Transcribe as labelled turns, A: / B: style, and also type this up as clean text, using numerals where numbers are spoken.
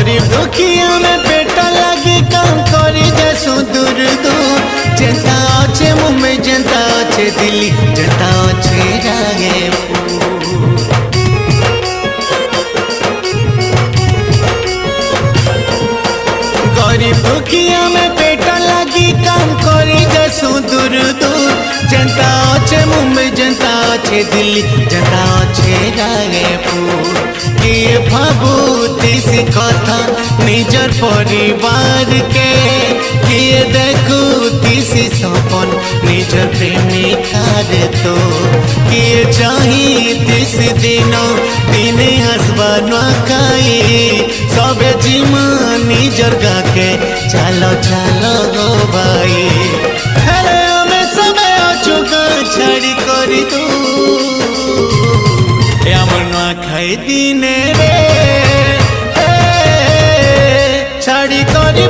A: गरीब दुखिया में पेट लगी काम करी जसु दूर दूर जनता अच्छे मुंबई जनता अच्छे दिल्ली जनता अच्छे रायपुर। गरीब दुखिया में पेट लगी काम करी जसु दूर दूर जनता अच्छे मुंबई जनता अच्छे दिल्ली जनता अच्छे रायपुर। किए भाबुती सी कथा निजर परिवार के किए देखुती सी सपन निजर प्रेमिकार तो किए चाहती सी दिनों दिने हसबा नुआखाई सबे जिमा निजर गाके चलो चलो गो भाई हेले हमें समय अचुका छाड़ी करी तू खाई दिने रे छाड़ी करी